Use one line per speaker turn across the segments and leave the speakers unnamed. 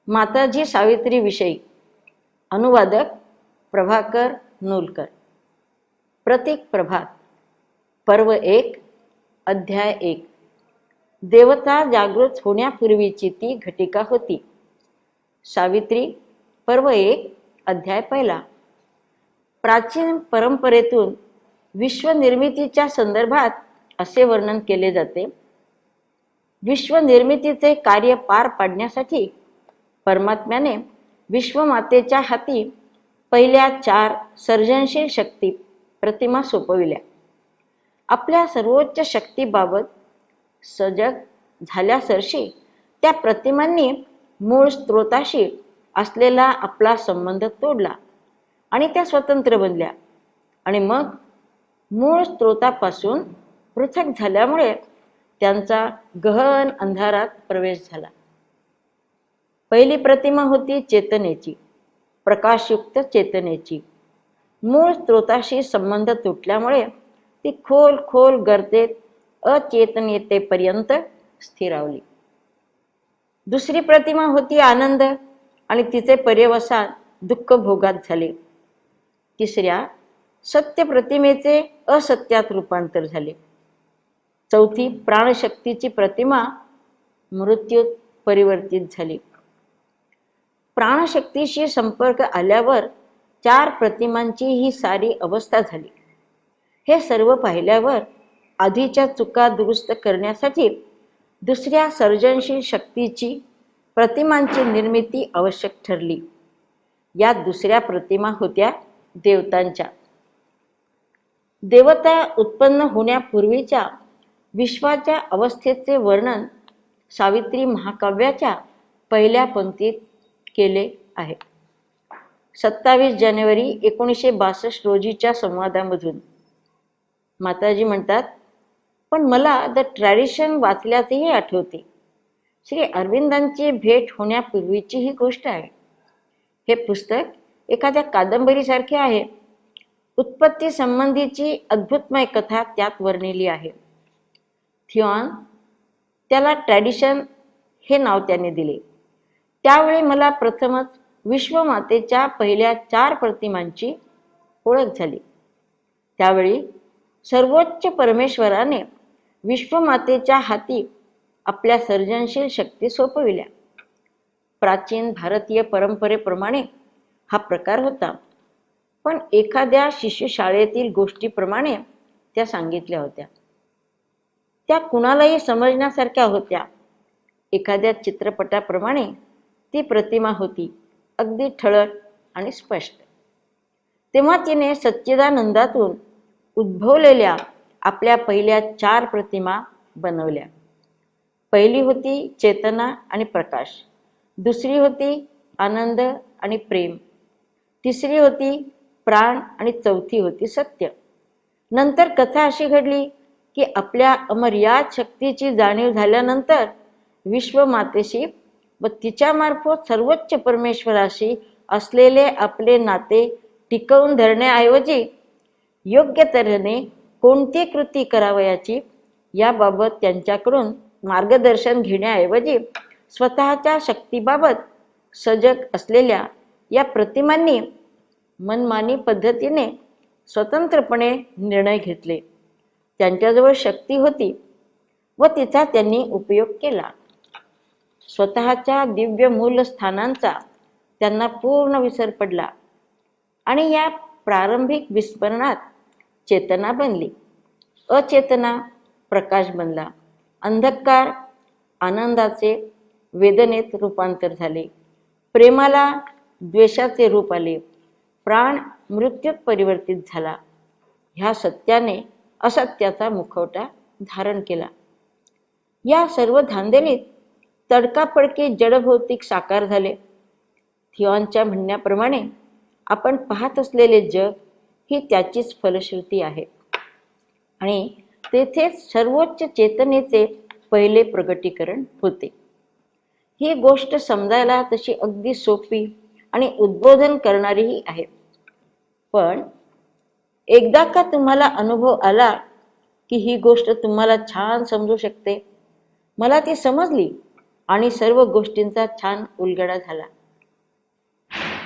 माताजी सावित्री विषयी अनुवादक प्रभाकर नूलकर. प्रतीक प्रभात. पर्व 1 अध्याय 1. देवता जागृत होण्यापूर्वीची ती घटिका होती. सावित्री. पर्व 1 अध्याय 1. प्राचीन परंपरेतून विश्वनिर्मितीच्या संदर्भात असे वर्णन केले जाते. विश्वनिर्मितीचे कार्य पार पाडण्यासाठी परमात्म्याने विश्वमातेच्या हाती पहिल्या 4 सर्जनशील शक्ती प्रतिमा सोपविल्या. आपल्या सर्वोच्च शक्तीबाबत सजग झाल्यासरशी त्या प्रतिमांनी मूळ स्रोताशी असलेला आपला संबंध तोडला आणि त्या स्वतंत्र बनल्या आणि मग मूळ स्रोतापासून पृथक झाल्यामुळे त्यांचा गहन अंधारात प्रवेश झाला. पहिली प्रतिमा होती चेतनेची, प्रकाशयुक्त चेतनेची. मूळ स्रोताशी संबंध तुटल्यामुळे ती खोल खोल गर्तेत अचेतनीयतेपर्यंत स्थिरावली. दुसरी प्रतिमा होती आनंद आणि तिचे पर्यवसान दुःख भोगात झाले. तिसऱ्या सत्य प्रतिमेचे असत्यात रूपांतर झाले. चौथी प्राणशक्तीची प्रतिमा मृत्यूत परिवर्तित झाली. प्राणशक्तीशी संपर्क आल्यावर 4 प्रतिमांची ही सारी अवस्था झाली. हे सर्व पाहिल्यावर आधीच्या चुका दुरुस्त करण्यासाठी दुसऱ्या सर्जनशील शक्तीची प्रतिमांची निर्मिती आवश्यक ठरली. या दुसऱ्या प्रतिमा होत्या देवतांच्या. देवता उत्पन्न होण्यापूर्वीच्या विश्वाच्या अवस्थेचे वर्णन सावित्री महाकाव्याच्या पहिल्या पंक्तीत केले आहे. 27 जानेवारी 1962 रोजीच्या संवादामधून माताजी म्हणतात, पण मला द ट्रॅडिशन वाचल्याचेही आठवते. श्री अरविंदांची भेट होण्यापूर्वीची ही गोष्ट आहे. हे पुस्तक एखाद्या कादंबरीसारखे आहे. उत्पत्ती संबंधीची अद्भुतमय कथा त्यात वर्णिली आहे. थिऑन, त्याला ट्रॅडिशन हे नाव त्याने दिले. त्यावेळी मला प्रथमच विश्वमातेच्या पहिल्या 4 प्रतिमांची ओळख झाली. त्यावेळी सर्वोच्च परमेश्वराने विश्वमातेच्या हाती आपल्या सर्जनशील शक्ती सोपविल्या. प्राचीन भारतीय परंपरेप्रमाणे हा प्रकार होता, पण एखाद्या शिष्यशाळेतील गोष्टीप्रमाणे त्या सांगितल्या होत्या. त्या कुणालाही समजण्यासारख्या होत्या. एखाद्या चित्रपटाप्रमाणे ती प्रतिमा होती, अगदी ठळक आणि स्पष्ट. तेव्हा तिने सच्चिदानंदातून उद्भवलेल्या आपल्या पहिल्या 4 प्रतिमा बनवल्या. पहिली होती चेतना आणि प्रकाश, दुसरी होती आनंद आणि प्रेम, तिसरी होती प्राण आणि चौथी होती सत्य. नंतर कथा अशी घडली की आपल्या अमर्याद शक्तीची जाणीव झाल्यानंतर विश्वमातेशी व तिच्यामार्फत सर्वोच्च परमेश्वराशी असलेले आपले नाते टिकवून धरण्याऐवजी योग्य तऱ्हेने कोणती कृती करावयाची याबाबत त्यांच्याकडून मार्गदर्शन घेण्याऐवजी स्वतःच्या शक्तीबाबत सजग असलेल्या या प्रतिमांनी मनमानी पद्धतीने स्वतंत्रपणे निर्णय घेतले. त्यांच्याजवळ शक्ती होती व तिचा त्यांनी उपयोग केला. स्वतःच्या दिव्य मूलस्थानांचा त्यांना पूर्ण विसर पडला आणि या प्रारंभिक विस्मरणात चेतना बनली, अचेतना प्रकाश बनला, अंधकार आनंदाचे वेदनेत रूपांतर झाले, प्रेमाला द्वेषाचे रूप आले, प्राण मृत्यूत परिवर्तित झाला. ह्या सत्याने असत्याचा मुखवटा धारण केला. या सर्व धांदलीत तडकाफडकी जडभौतिक साकार झाले. थिऑनच्या म्हणण्याप्रमाणे आपण पाहत असलेले जग ही त्याचीच फलश्रुती आहे आणि तेथेच सर्वोच्च चेतनेचे पहिले प्रगटीकरण होते. ही गोष्ट समजायला तशी अगदी सोपी आणि उद्बोधन करणारीही आहे. पण एकदा का तुम्हाला अनुभव आला की ही गोष्ट तुम्हाला छान समजू शकते. मला ती समजली आणि सर्व गोष्टींचा छान उलगडा झाला.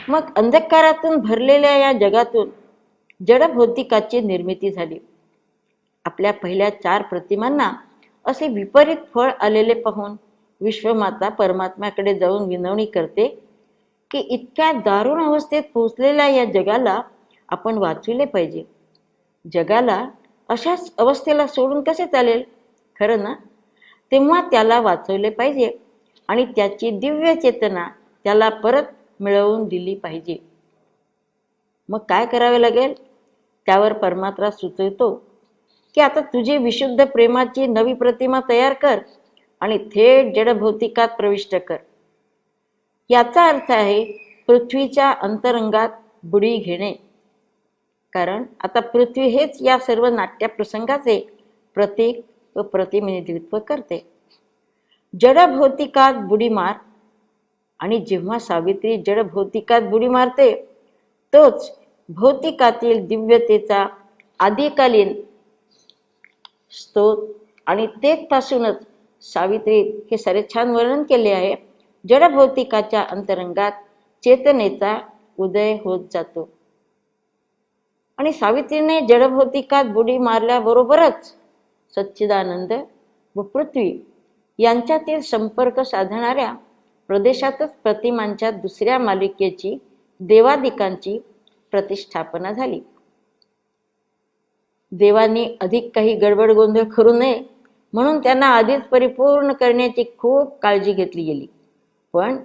मग अंधकारातून भरलेल्या या जगातून जडभौतिकाची निर्मिती झाली. आपल्या पहिल्या 4 प्रतिमांना असे विपरीत फळ आलेले पाहून विश्वमाता परमात्म्याकडे जाऊन विनवणी करते की इतक्या दारुण अवस्थेत पोहोचलेल्या या जगाला आपण वाचविले पाहिजे. जगाला अशाच अवस्थेला सोडून कसे चालेल, खरं ना? तेव्हा त्याला वाचवले पाहिजे आणि त्याची दिव्य चेतना त्याला परत मिळवून दिली पाहिजे. मग काय करावे लागेल? त्यावर परमात्मा सुचवतो की आता तुझी विशुद्ध प्रेमाची नवी प्रतिमा तयार कर आणि थेट जडभौतिकात प्रविष्ट कर. याचा अर्थ आहे पृथ्वीच्या अंतरंगात बुडी घेणे. कारण आता पृथ्वी हेच या सर्व नाट्यप्रसंगाचे प्रतीक व प्रतिनिधित्व करते. जडभौतिकात बुडी मार. आणि जेव्हा सावित्री जडभौतिकात बुडी मारते तोच भौतिकातील दिव्यतेचा आदिकालीन स्त्रोत आणि तेथपासूनच सावित्री हे सारे छान वर्णन केले आहे. जडभौतिकाच्या अंतरंगात चेतनेचा उदय होत जातो आणि सावित्रीने जडभौतिकात बुडी मारल्याबरोबरच सच्चिदानंद व पृथ्वी यांच्यातील संपर्क साधणाऱ्या प्रदेशातच प्रतिमांच्या दुसऱ्या मालिकेची देवादिकांची प्रतिष्ठापना झाली. देवांनी अधिक काही गडबड गोंधळ करू नये म्हणून त्यांना आधीच परिपूर्ण करण्याची खूप काळजी घेतली गेली. पण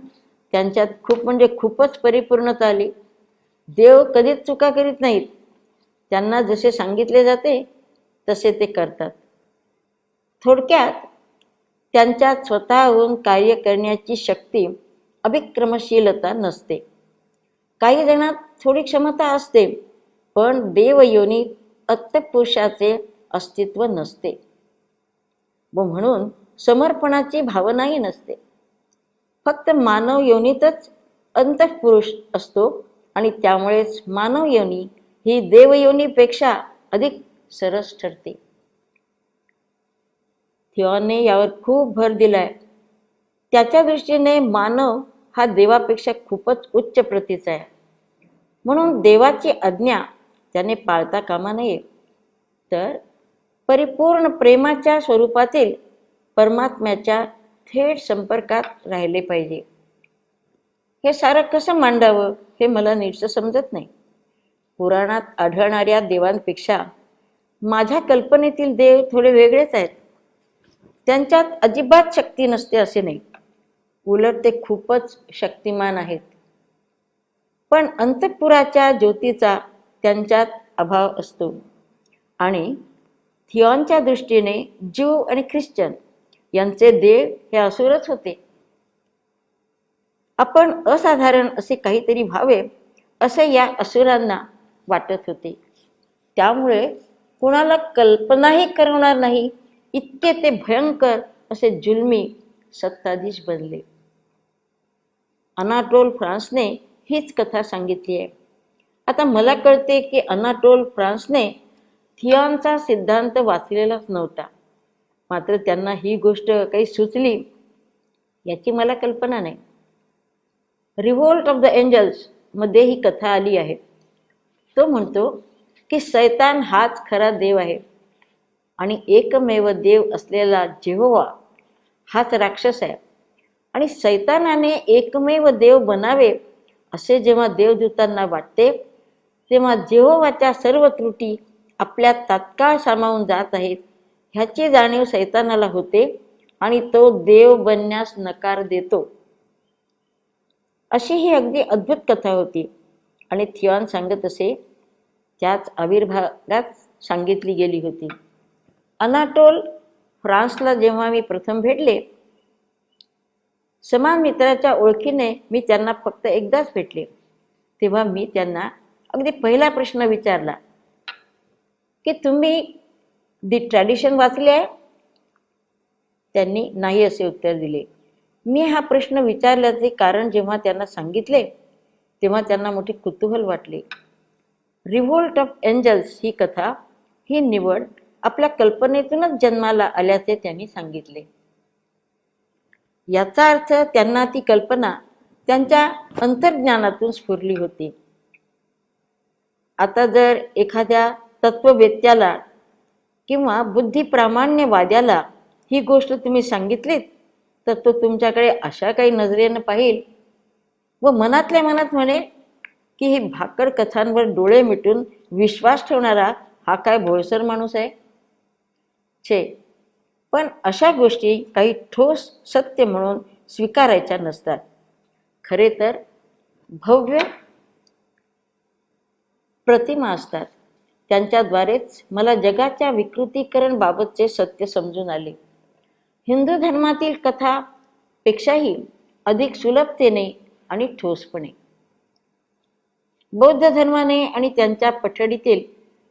त्यांच्यात खूपच परिपूर्णता आली. देव कधीच चुका करीत नाहीत. त्यांना जसे सांगितले जाते तसे ते करतात. थोडक्यात त्यांच्यात स्वतःहून कार्य करण्याची शक्ती, अभिक्रमशीलता नसते. काही जणांत थोडी क्षमता असते, पण देवयोनीत अत्तपुरुषाचे अस्तित्व नसते व म्हणून समर्पणाची भावनाही नसते. फक्त मानव योनीतच अंतःपुरुष असतो आणि त्यामुळेच मानव योनी ही देवयोनीपेक्षा अधिक सरस ठरते. थिऑनने यावर खूप भर दिलाय. त्याच्या दृष्टीने मानव हा देवापेक्षा खूपच उच्च प्रतीचा आहे. म्हणून देवाची आज्ञा त्याने पाळता कामा नये, तर परिपूर्ण प्रेमाच्या स्वरूपातील परमात्म्याच्या थेट संपर्कात राहिले पाहिजे. हे सारं कसं मांडावं हे मला नीटसं समजत नाही. पुराणात आढळणाऱ्या देवांपेक्षा माझ्या कल्पनेतील देव थोडे वेगळेच आहेत. त्यांच्यात अजिबात शक्ती नसते असे नाही, उलट ते खूपच शक्तिमान आहेत. पण अंतःपुराच्या ज्योतीचा त्यांच्यात अभाव असतो आणि थिऑनच्या दृष्टीने ज्यू आणि ख्रिश्चन यांचे देव हे असुरच होते. आपण असाधारण असे काहीतरी व्हावे असे या असुरांना वाटत होते. त्यामुळे कुणाला कल्पनाही करणार नाही इतके ते भयंकर असे जुलमी सत्ताधीश बनले. अनाटोल फ्रान्सने हीच कथा सांगितली आहे. आता मला कळते की अनाटोल फ्रान्सने थिऑनचा सिद्धांत वाचलेलाच नव्हता, मात्र त्यांना ही गोष्ट काही सुचली याची मला कल्पना नाही. रिव्होल्ट ऑफ द एंजल्स मध्ये ही कथा आली आहे. तो म्हणतो की सैतान हाच खरा देव आहे आणि एकमेव देव असलेला जेहोवा हाच राक्षस आहे. आणि सैतानाने एकमेव देव बनावे असे जेव्हा देवदूतांना वाटते तेव्हा जेहोवाच्या सर्व त्रुटी आपल्यात तात्काळ सामावून जात आहेत ह्याची जाणीव सैतानाला होते आणि तो देव बनण्यास नकार देतो. अशी ही अगदी अद्भुत कथा होती आणि थिऑन सांगत असे त्याच आविर्भागात सांगितली गेली होती. अनाटोल फ्रान्सला जेव्हा मी प्रथम भेटले, समान मित्राच्या ओळखीने मी त्यांना फक्त एकदाच भेटले, तेव्हा मी त्यांना अगदी पहिला प्रश्न विचारला की तुम्ही दी ट्रॅडिशन वाचले आहे? त्यांनी नाही असे उत्तर दिले. मी हा प्रश्न विचारल्याचे कारण जेव्हा त्यांना सांगितले तेव्हा त्यांना मोठे कुतूहल वाटले. रिव्होल्ट ऑफ एंजल्स ही कथा, ही निवड आपल्या कल्पनेतूनच जन्माला आल्याचे त्यांनी सांगितले. याचा अर्थ त्यांना ती कल्पना त्यांच्या अंतर्ज्ञानातून स्फुरली होती. आता जर एखाद्या तत्ववेत्याला किंवा बुद्धिप्रामाण्यवाद्याला ही गोष्ट तुम्ही सांगितलीत तर तो तुमच्याकडे अशा काही नजरेनं पाहिल व मनातल्या मनात म्हणेल की ही भाकड कथांवर डोळे मिटून विश्वास ठेवणारा हा काय भोळसर माणूस आहे. पण अशा गोष्टी काही ठोस सत्य म्हणून स्वीकारायच्या नसतात. खरे तर भव्य प्रतिमा असतात. त्यांच्याद्वारेच मला जगाच्या विकृतीकरण बाबतचे सत्य समजून आले. हिंदू धर्मातील कथा पेक्षाही अधिक सुलभतेने आणि ठोसपणे. बौद्ध धर्माने आणि त्यांच्या पठडीतील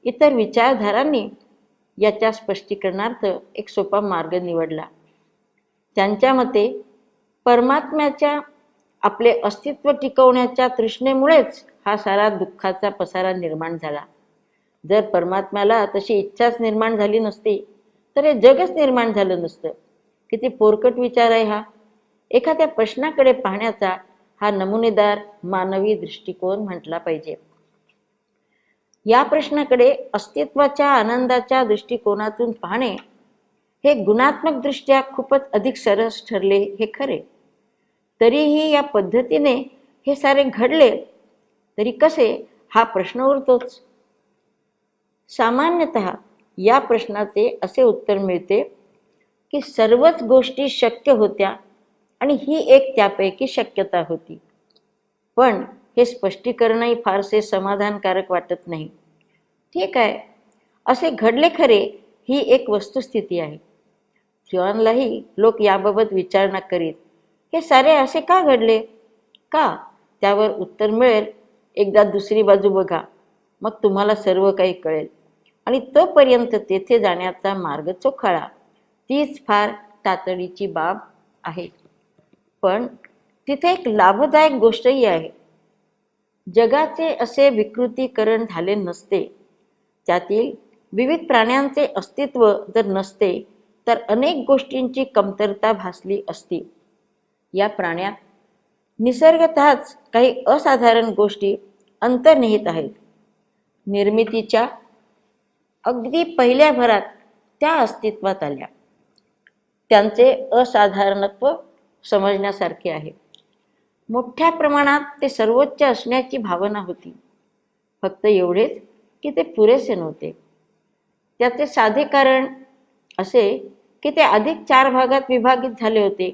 इतर विचारधारांनी याच्या स्पष्टीकरणार्थ एक सोपा मार्ग निवडला. त्यांच्या मते परमात्म्याच्या आपले अस्तित्व टिकवण्याच्या तृष्णेमुळेच हा सारा दुःखाचा पसारा निर्माण झाला. जर परमात्म्याला तशी इच्छाच निर्माण झाली नसती तर हे जगच निर्माण झालं नसतं. किती पोरकट विचार आहे हा. एखाद्या प्रश्नाकडे पाहण्याचा हा नमुनेदार मानवी दृष्टिकोन म्हटला पाहिजे. या प्रश्नाकडे अस्तित्वाच्या आनंदाच्या दृष्टिकोनातून पाहणे हे गुणात्मकदृष्ट्या खूपच अधिक सरस ठरले हे खरे. तरीही या पद्धतीने हे सारे घडले तरी कसे हा प्रश्न उरतोच. सामान्यतः या प्रश्नाचे असे उत्तर मिळते की सर्वच गोष्टी शक्य होत्या आणि ही एक त्यापैकी शक्यता होती. पण हे स्पष्टीकरणही फारसे समाधानकारक वाटत नाही. ठीक आहे, असे घडले खरे, ही एक वस्तुस्थिती आहे. थिऑनलाही लोक याबाबत विचारणा करीत. हे सारे असे का घडले? का? त्यावर उत्तर मिळेल, एकदा दुसरी बाजू बघा, मग तुम्हाला सर्व काही कळेल. आणि तोपर्यंत तेथे जाण्याचा मार्ग चोखाळा. तीच फार तातडीची बाब आहे. पण तिथे एक लाभदायक गोष्टही आहे. जगाचे असे विकृतीकरण झाले नसते, त्यातील विविध प्राण्यांचे अस्तित्व जर नसते तर अनेक गोष्टींची कमतरता भासली असती. या प्राण्यात निसर्गतःच काही असाधारण गोष्टी अंतर्निहित आहेत. निर्मितीच्या अगदी पहिल्या भरात त्या अस्तित्वात आल्या. त्यांचे असाधारणत्व समजण्यासारखे आहे. मोठ्या प्रमाणात ते सर्वोच्च असण्याची भावना होती. फक्त एवढेच की ते पुरेसे नव्हते. त्याचे साधे कारण असे की ते अधिक 4 भागात विभाजित झाले होते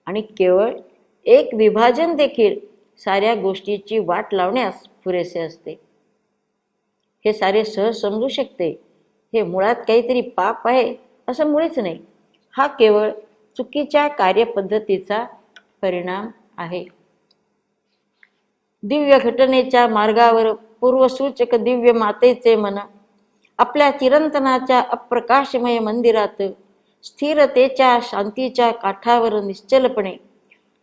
आणि केवळ एक विभाजन देखील साऱ्या गोष्टीची वाट लावण्यास पुरेसे असते. हे सारे सहज समजू शकते. हे मुळात काहीतरी पाप आहे असं मुळीच नाही. हा केवळ चुकीच्या कार्यपद्धतीचा परिणाम आहे. दिव्य घटनेच्या मार्गावर पूर्वसूचक दिव्य मातेचे मन आपल्या चिरंतनाच्या अप्रकाशमय मंदिरात स्थिरतेच्या शांतीच्या काठावर निश्चलपणे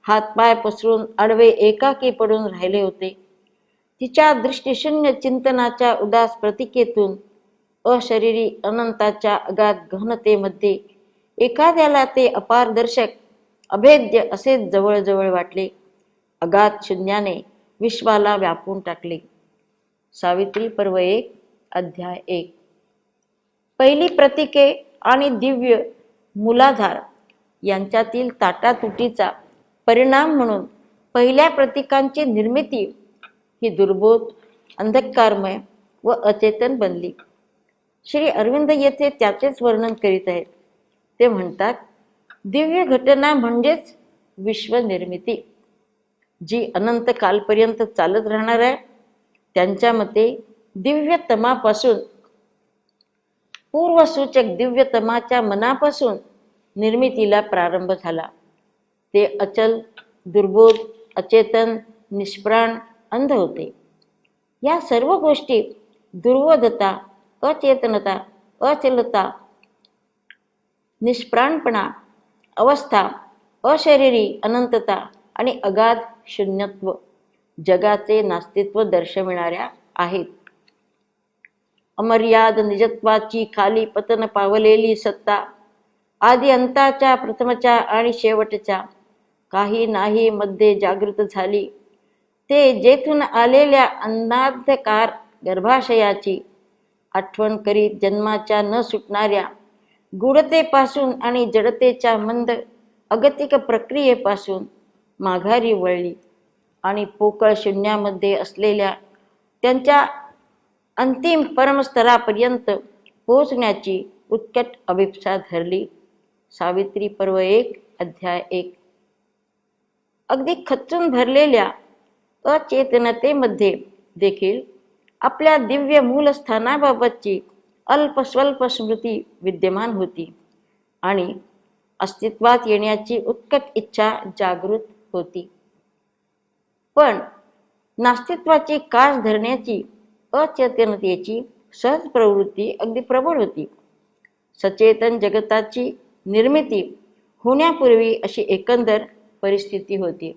हातपाय पसरून आडवे एकाकी पडून राहिले होते. तिच्या दृष्टिशून्य चिंतनाच्या उदास प्रतिकेतून अशरीरी अनंताच्या अगाध गहनतेमध्ये एखाद्याला ते अपारदर्शक अभेद्य असेच जवळजवळ वाटले. अगाध शून्याने विश्वाला व्यापून टाकले. सावित्री पर्व 1 अध्याय 1. पहिली प्रतिके आणि दिव्य मूलाधार यांच्यातील ताटातुटीचा परिणाम म्हणून पहिल्या प्रतिकांची निर्मिती ही दुर्बोध, अंधकारमय व अचेतन बनली. श्री अरविंद येथे त्याचेच वर्णन करीत आहेत. ते म्हणतात, दिव्य घटना म्हणजेच विश्वनिर्मिती जी अनंत कालपर्यंत चालत राहणार आहे. त्यांच्या मते दिव्यतमापासून पूर्वसूचक दिव्यतमाच्या मनापासून निर्मितीला प्रारंभ झाला. ते अचल, दुर्बोध, अचेतन, निष्प्राण, अंध होते. या सर्व गोष्टी दुर्बोधता, अचेतनता, अचलता, निष्प्राणपणा, अवस्था, अशरीरी अनंतता आणि अगाध शून्यत्व जगाचे नास्तित्व दर्शविणाऱ्या आहेत. अमर्याद निजत्वाची खाली पतन पावलेली सत्ता आदि अंताच्या, प्रथमच्या आणि शेवटच्या काही नाही मध्ये जागृत झाली, ते जेथून आलेल्या अंधांधकार गर्भाशयाची आठवण करीत जन्माच्या न सुटणाऱ्या गूढतेपासून आणि जडतेच्या मंद अगतिक प्रक्रियेपासून माघारी वळली आणि पोकळ शून्यामध्ये असलेल्या त्यांच्या अंतिम परमस्तरापर्यंत पोहोचण्याची उत्कट अभिप्सा धरली. सावित्री पर्व 1 अध्याय 1. अगदी खच्चून भरलेल्या अचेतनतेमध्ये देखील आपल्या दिव्य मूलस्थानाबाबतची अल्पस्वल्प स्मृती विद्यमान होती आणि अस्तित्वात येण्याची उत्कट इच्छा जागृत होती. पण नास्तित्वाची कास धरण्याची अचेतनतेची सहज प्रवृत्ती अगदी प्रबळ होती. सचेतन जगताची निर्मिती होण्यापूर्वी अशी एकंदर परिस्थिती होती.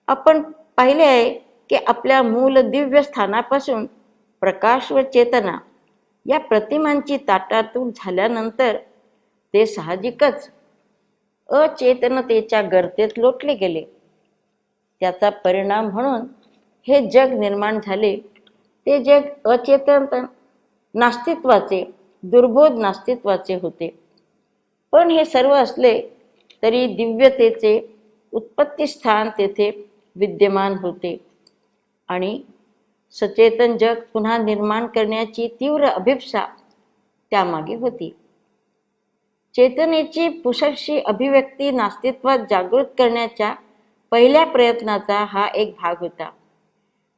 आपण पाहिले आहे की आपल्या मूल दिव्य स्थानापासून प्रकाश व चेतना या प्रतिमांची ताटातूट झाल्यानंतर ते साहजिकच अचेतनतेच्या गर्तेत लोटले गेले. त्याचा परिणाम म्हणून हे जग निर्माण झाले. ते जग अचेतन नास्तित्वाचे, दुर्बोध नास्तित्वाचे होते. पण हे सर्व असले तरी दिव्यतेचे उत्पत्तीस्थान तेथे विद्यमान होते आणि सचेतन जग पुन्हा निर्माण करण्याची तीव्र अभिप्सा त्यामागे होती. चेतनेची पुसटशी अभिव्यक्ती नास्तित्वात जागृत करण्याच्या पहिल्या प्रयत्नाचा हा एक भाग होता.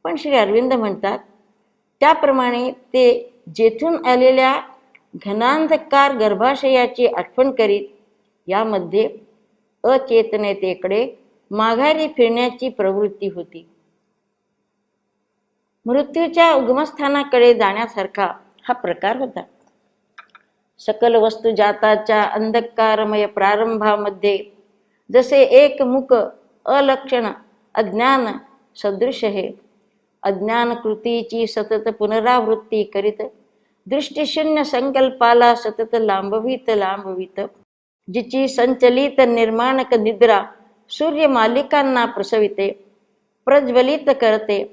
पण श्री अरविंद म्हणतात त्याप्रमाणे ते जेथून आलेल्या घनांधकार गर्भाशयाची आठवण करीत यामध्ये अचेतनतेकडे माघारी फिरण्याची प्रवृत्ती होती. मृत्यूच्या उगमस्थानाकडे जाण्यासारखा हा प्रकार होता. सकल वस्तुजाताच्या अंधकारमय प्रारंभामध्ये जसे एक मुक अलक्षण अज्ञान सदृश हे अज्ञान कृतीची सतत पुनरावृत्ती करीत दृष्टिशून्य संकल्पाला सतत लांबवीत जिची संचलित निर्माणक निद्रा सूर्यमालिकांना प्रसविते, प्रज्वलित करते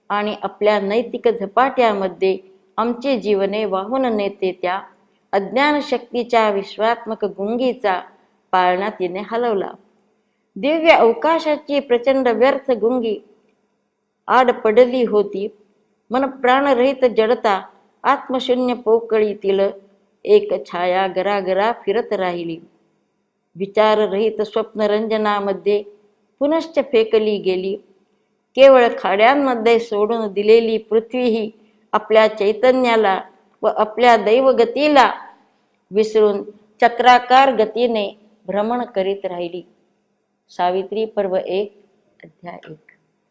आणि आपल्या नैतिक झपाट्यामध्ये आमची जीवने वाहून नेते, त्या अज्ञान शक्तीच्या विश्वात्मक गुंगीचा पाळणा तिने हलवला. दिव्य अवकाशाची प्रचंड व्यर्थ गुंगी आड पडली होती. मन प्राणरहित जडता आत्मशून्य पोकळीतील एक छाया गरागरा फिरत राहिली. विचाररहित स्वप्नरंजनामध्ये पुनश्च फेकली गेली. केवळ खाड्यांमध्ये सोडून दिलेली पृथ्वीही आपल्या चैतन्याला व आपल्या दैवगतीला विसरून चक्राकार गतीने भ्रमण करीत राहिली. सावित्री पर्व 1 अध्याय 1.